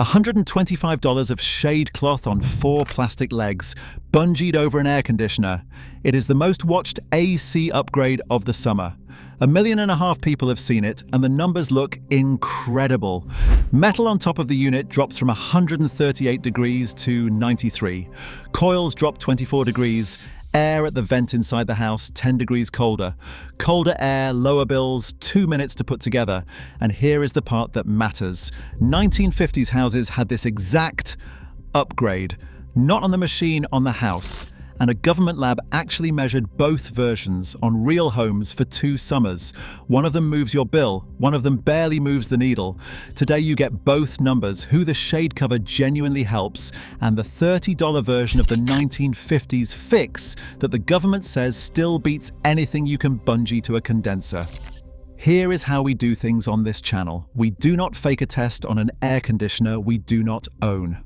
$125 of shade cloth on 4 plastic legs, bungeed over an air conditioner. It is the most watched AC upgrade of the summer. 1.5 million people have seen it, and the numbers look incredible. Metal on top of the unit drops from 138 degrees to 93. Coils drop 24 degrees. Air at the vent inside the house, 10 degrees colder. Colder air, lower bills, 2 minutes to put together. And here is the part that matters. 1950s houses had this exact upgrade. Not on the machine, on the house. And a government lab actually measured both versions on real homes for 2 summers. One of them moves your bill, one of them barely moves the needle. Today you get both numbers, who the shade cover genuinely helps, and the $30 version of the 1950s fix that the government says still beats anything you can bungee to a condenser. Here is how we do things on this channel. We do not fake a test on an air conditioner we do not own.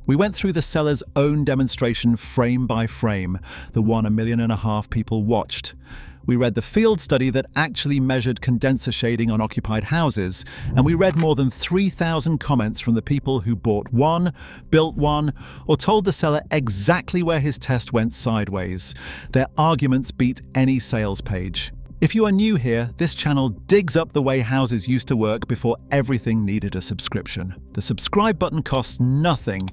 We went through the seller's own demonstration frame by frame, the one 1.5 million people watched. We read the field study that actually measured condenser shading on occupied houses, and we read more than 3,000 comments from the people who bought one, built one, or told the seller exactly where his test went sideways. Their arguments beat any sales page. If you are new here, this channel digs up the way houses used to work before everything needed a subscription. The subscribe button costs nothing.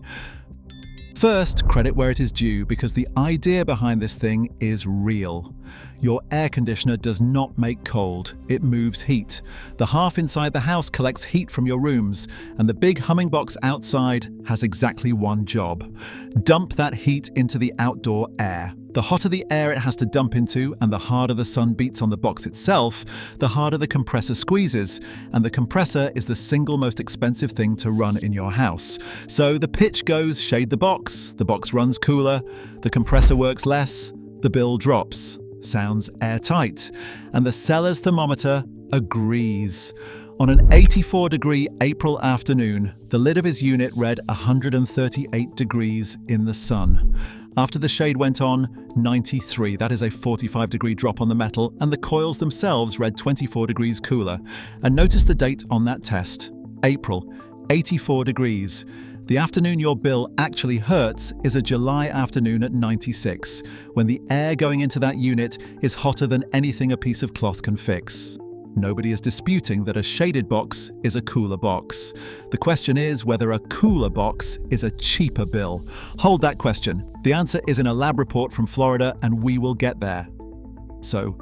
First, credit where it is due, because the idea behind this thing is real. Your air conditioner does not make cold, it moves heat. The half inside the house collects heat from your rooms, and the big humming box outside has exactly one job: dump that heat into the outdoor air. The hotter the air it has to dump into, and the harder the sun beats on the box itself, the harder the compressor squeezes, and the compressor is the single most expensive thing to run in your house. So the pitch goes shade the box runs cooler, the compressor works less, the bill drops. Sounds airtight. And the seller's thermometer agrees. On an 84-degree April afternoon, the lid of his unit read 138 degrees in the sun. After the shade went on, 93. That is a 45-degree drop on the metal, and the coils themselves read 24 degrees cooler. And notice the date on that test. April, 84 degrees. The afternoon your bill actually hurts is a July afternoon at 96, when the air going into that unit is hotter than anything a piece of cloth can fix. Nobody is disputing that a shaded box is a cooler box. The question is whether a cooler box is a cheaper bill. Hold that question. The answer is in a lab report from Florida, and we will get there. So,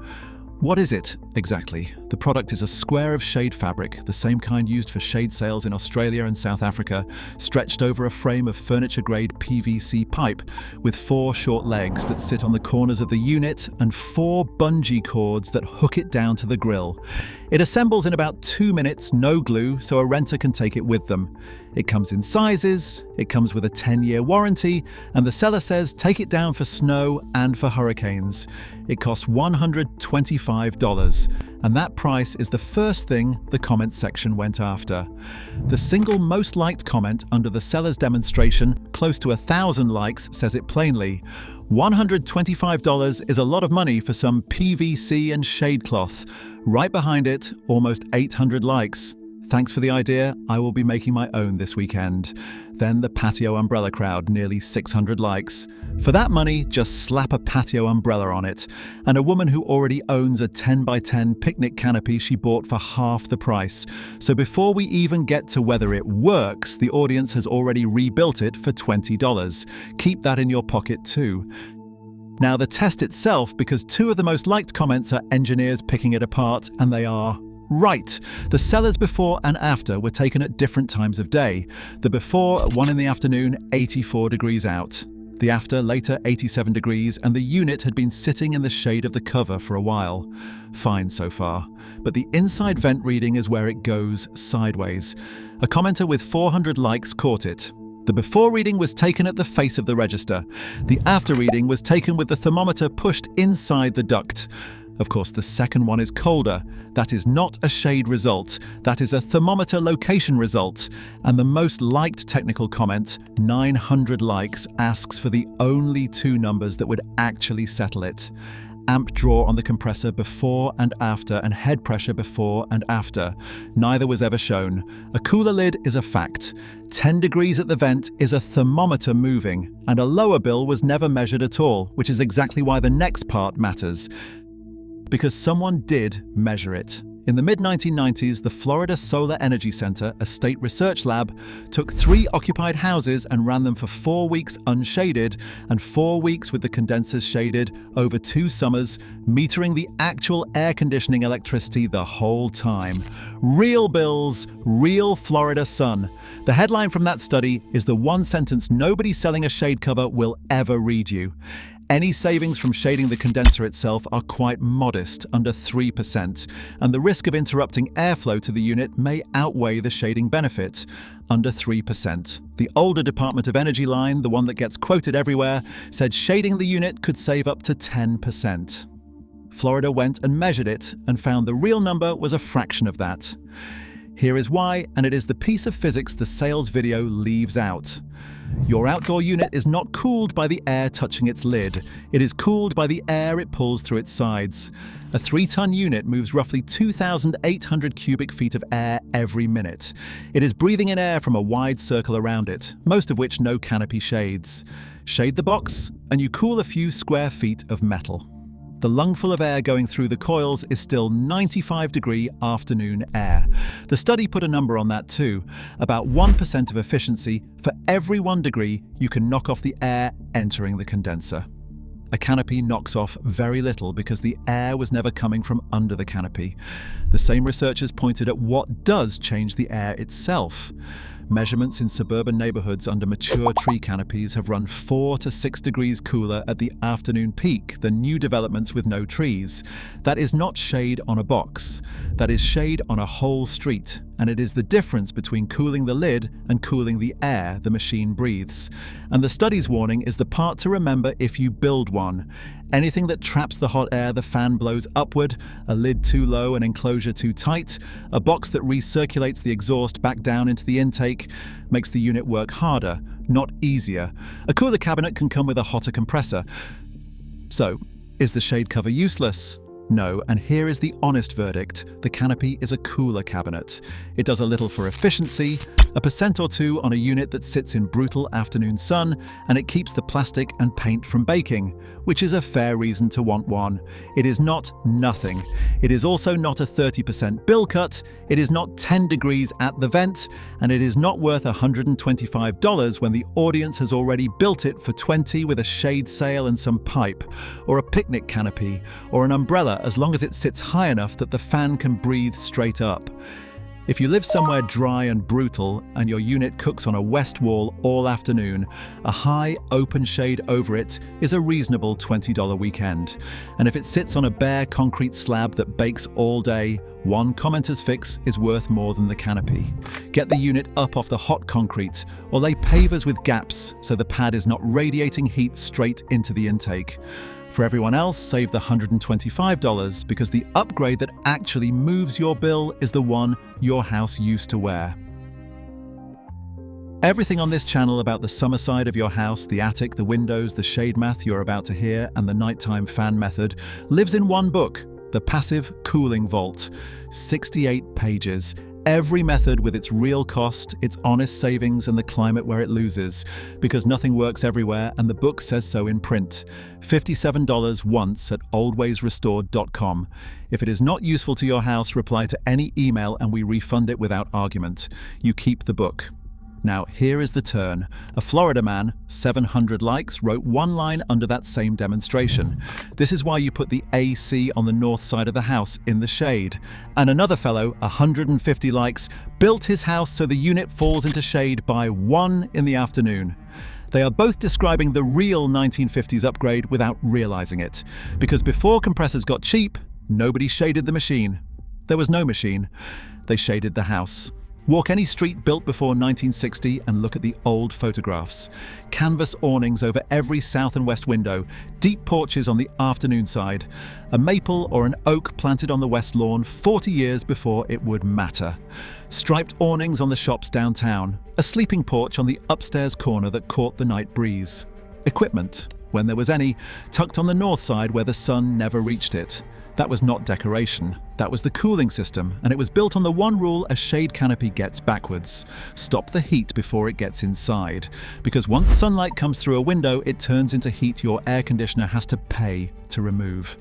what is it exactly? The product is a square of shade fabric, the same kind used for shade sails in Australia and South Africa, stretched over a frame of furniture-grade PVC pipe with 4 short legs that sit on the corners of the unit and 4 bungee cords that hook it down to the grill. It assembles in about 2 minutes, no glue, so a renter can take it with them. It comes in sizes, it comes with a 10-year warranty, and the seller says take it down for snow and for hurricanes. It costs $125, and that price is the first thing the comments section went after. The single most liked comment under the seller's demonstration, close to 1,000 likes, says it plainly. $125 is a lot of money for some PVC and shade cloth. Right behind it, almost 800 likes. Thanks for the idea, I will be making my own this weekend. Then the patio umbrella crowd, nearly 600 likes. For that money, just slap a patio umbrella on it. And a woman who already owns a 10x10 picnic canopy she bought for half the price. So before we even get to whether it works, the audience has already rebuilt it for $20. Keep that in your pocket too. Now the test itself, because 2 of the most liked comments are engineers picking it apart, and they are right. The sellers before and after were taken at different times of day. The before at 1 in the afternoon, 84 degrees out. The after later 87 degrees, and the unit had been sitting in the shade of the cover for a while. Fine so far. But the inside vent reading is where it goes sideways. A commenter with 400 likes caught it. The before reading was taken at the face of the register. The after reading was taken with the thermometer pushed inside the duct. Of course, the second one is colder. That is not a shade result. That is a thermometer location result. And the most liked technical comment, 900 likes, asks for the only 2 numbers that would actually settle it. amp draw on the compressor before and after and head pressure before and after. Neither was ever shown. A cooler lid is a fact. 10 degrees at the vent is a thermometer moving, and a lower bill was never measured at all, which is exactly why the next part matters. Because someone did measure it. In the mid-1990s, the Florida Solar Energy Center, a state research lab, took 3 occupied houses and ran them for 4 weeks unshaded and 4 weeks with the condensers shaded over 2 summers, metering the actual air conditioning electricity the whole time. Real bills, real Florida sun. The headline from that study is the one sentence nobody selling a shade cover will ever read you. Any savings from shading the condenser itself are quite modest, under 3%, and the risk of interrupting airflow to the unit may outweigh the shading benefit, under 3%. The older Department of Energy line, the one that gets quoted everywhere, said shading the unit could save up to 10%. Florida went and measured it and found the real number was a fraction of that. Here is why, and it is the piece of physics the sales video leaves out. Your outdoor unit is not cooled by the air touching its lid. It is cooled by the air it pulls through its sides. A 3-ton unit moves roughly 2,800 cubic feet of air every minute. It is breathing in air from a wide circle around it, most of which no canopy shades. Shade the box, and you cool a few square feet of metal. The lungful of air going through the coils is still 95-degree afternoon air. The study put a number on that too, about 1% of efficiency for every 1 degree you can knock off the air entering the condenser. A canopy knocks off very little because the air was never coming from under the canopy. The same researchers pointed at what does change the air itself. Measurements in suburban neighborhoods under mature tree canopies have run 4 to 6 degrees cooler at the afternoon peak than new developments with no trees. That is not shade on a box. That is shade on a whole street, and it is the difference between cooling the lid and cooling the air the machine breathes. And the study's warning is the part to remember if you build one. Anything that traps the hot air the fan blows upward, a lid too low and enclosure too tight, a box that recirculates the exhaust back down into the intake, makes the unit work harder, not easier. A cooler cabinet can come with a hotter compressor. So, is the shade cover useless? No, and here is the honest verdict. The Canopy is a cooler cabinet. It does a little for efficiency, a % or 2 on a unit that sits in brutal afternoon sun, and it keeps the plastic and paint from baking, which is a fair reason to want one. It is not nothing. It is also not a 30% bill cut, it is not 10 degrees at the vent, and it is not worth $125 when the audience has already built it for $20 with a shade sail and some pipe, or a picnic canopy, or an umbrella as long as it sits high enough that the fan can breathe straight up. If you live somewhere dry and brutal and your unit cooks on a west wall all afternoon, a high open shade over it is a reasonable $20 weekend. And if it sits on a bare concrete slab that bakes all day, one commenter's fix is worth more than the canopy. Get the unit up off the hot concrete or lay pavers with gaps so the pad is not radiating heat straight into the intake. For everyone else, save the $125 because the upgrade that actually moves your bill is the one your house used to wear. Everything on this channel about the summer side of your house, the attic, the windows, the shade math you're about to hear, and the nighttime fan method lives in one book, The Passive Cooling Vault. 68 pages. Every method with its real cost, its honest savings, and the climate where it loses. Because nothing works everywhere, and the book says so in print. $57 once at oldwaysrestored.com. If it is not useful to your house, reply to any email and we refund it without argument. You keep the book. Now, here is the turn. A Florida man, 700 likes, wrote one line under that same demonstration. This is why you put the AC on the north side of the house in the shade. And another fellow, 150 likes, built his house so the unit falls into shade by 1 in the afternoon. They are both describing the real 1950s upgrade without realizing it. Because before compressors got cheap, nobody shaded the machine. There was no machine. They shaded the house. Walk any street built before 1960 and look at the old photographs. Canvas awnings over every south and west window, deep porches on the afternoon side, a maple or an oak planted on the west lawn 40 years before it would matter. Striped awnings on the shops downtown, a sleeping porch on the upstairs corner that caught the night breeze. Equipment, when there was any, tucked on the north side where the sun never reached it. That was not decoration, that was the cooling system, and it was built on the one rule a shade canopy gets backwards. Stop the heat before it gets inside. Because once sunlight comes through a window, it turns into heat your air conditioner has to pay to remove.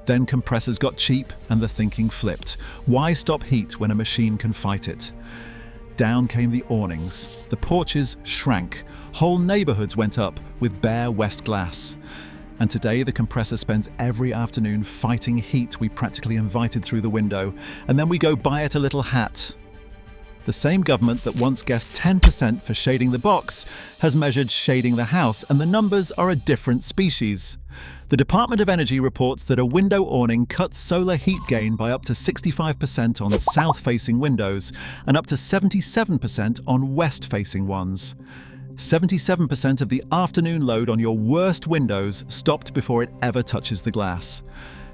Then compressors got cheap and the thinking flipped. Why stop heat when a machine can fight it? Down came the awnings. The porches shrank. Whole neighborhoods went up with bare west glass. And today the compressor spends every afternoon fighting heat we practically invited through the window, and then we go buy it a little hat. The same government that once guessed 10% for shading the box has measured shading the house, and the numbers are a different species. The Department of Energy reports that a window awning cuts solar heat gain by up to 65% on south-facing windows and up to 77% on west-facing ones. 77% of the afternoon load on your worst windows stopped before it ever touches the glass.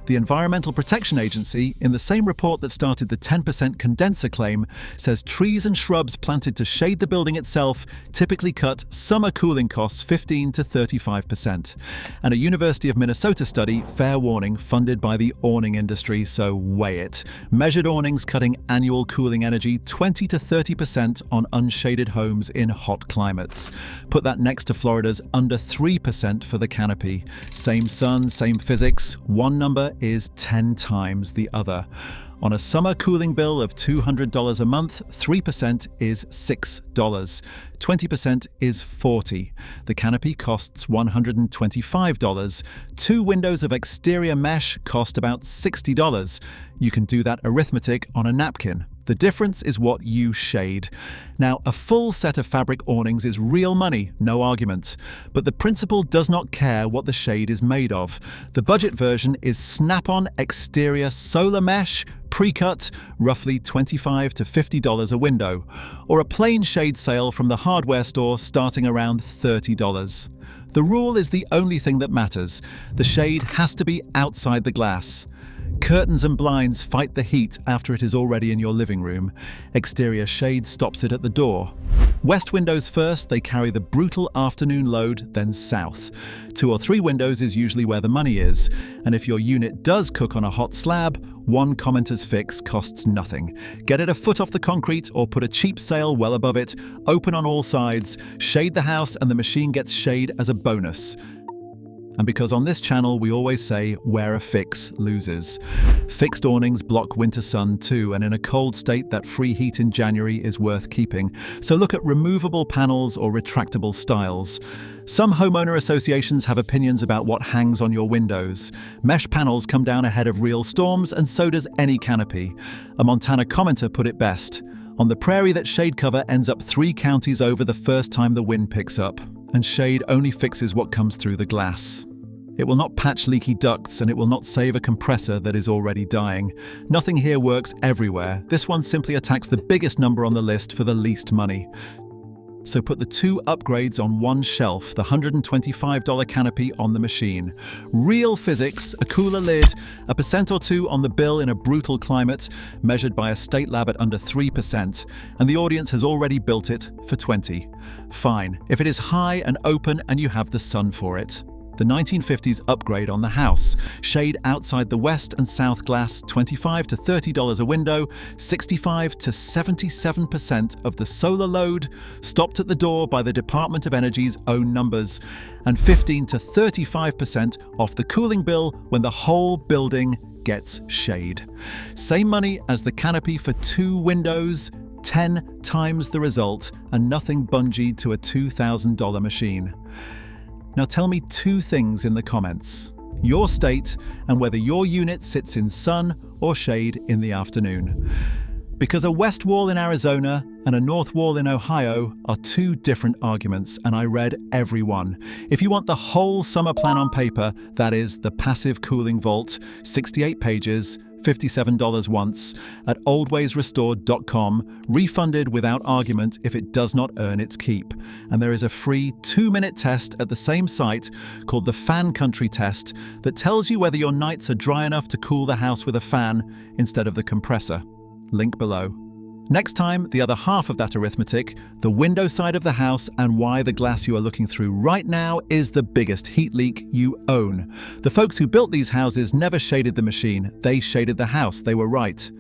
The Environmental Protection Agency, in the same report that started the 10% condenser claim, says trees and shrubs planted to shade the building itself typically cut summer cooling costs 15 to 35%. And a University of Minnesota study, fair warning, funded by the awning industry, so weigh it, measured awnings cutting annual cooling energy 20 to 30% on unshaded homes in hot climates. Put that next to Florida's under 3% for the canopy. Same sun, same physics, one number is 10 times the other. On a summer cooling bill of $200 a month, 3% is $6. 20% is $40. The canopy costs $125. 2 windows of exterior mesh cost about $60. You can do that arithmetic on a napkin. The difference is what you shade. Now, a full set of fabric awnings is real money, no argument. But the principal does not care what the shade is made of. The budget version is snap-on exterior solar mesh, pre-cut, roughly $25 to $50 a window, or a plain shade sale from the hardware store starting around $30. The rule is the only thing that matters. The shade has to be outside the glass. Curtains and blinds fight the heat after it is already in your living room. Exterior shade stops it at the door. West windows first, they carry the brutal afternoon load, then south. 2 or 3 windows is usually where the money is. And if your unit does cook on a hot slab, one commenter's fix costs nothing. Get it a foot off the concrete or put a cheap sail well above it, open on all sides, shade the house, and the machine gets shade as a bonus. And because on this channel we always say, where a fix loses. Fixed awnings block winter sun too, and in a cold state that free heat in January is worth keeping. So look at removable panels or retractable styles. Some homeowner associations have opinions about what hangs on your windows. Mesh panels come down ahead of real storms, and so does any canopy. A Montana commenter put it best: on the prairie that shade cover ends up 3 counties over the first time the wind picks up, and shade only fixes what comes through the glass. It will not patch leaky ducts, and it will not save a compressor that is already dying. Nothing here works everywhere. This one simply attacks the biggest number on the list for the least money. So put the 2 upgrades on one shelf, the $125 canopy on the machine. Real physics, a cooler lid, a % or 2 on the bill in a brutal climate, measured by a state lab at under 3%, and the audience has already built it for 20. Fine, if it is high and open and you have the sun for it. The 1950s upgrade on the house. Shade outside the west and south glass, $25 to $30 a window, 65 to 77% of the solar load, stopped at the door by the Department of Energy's own numbers, and 15 to 35% off the cooling bill when the whole building gets shade. Same money as the canopy for 2 windows, 10 times the result, and nothing bungeed to a $2,000 machine. Now tell me 2 things in the comments: your state and whether your unit sits in sun or shade in the afternoon. Because a west wall in Arizona and a north wall in Ohio are 2 different arguments, and I read every one. If you want the whole summer plan on paper, that is the passive cooling vault, 68 pages, $57 once, at oldwaysrestored.com, refunded without argument if it does not earn its keep. And there is a free 2-minute test at the same site called the Fan Country Test that tells you whether your nights are dry enough to cool the house with a fan instead of the compressor. Link below. Next time, the other half of that arithmetic, the window side of the house and why the glass you are looking through right now is the biggest heat leak you own. The folks who built these houses never shaded the machine, they shaded the house, they were right.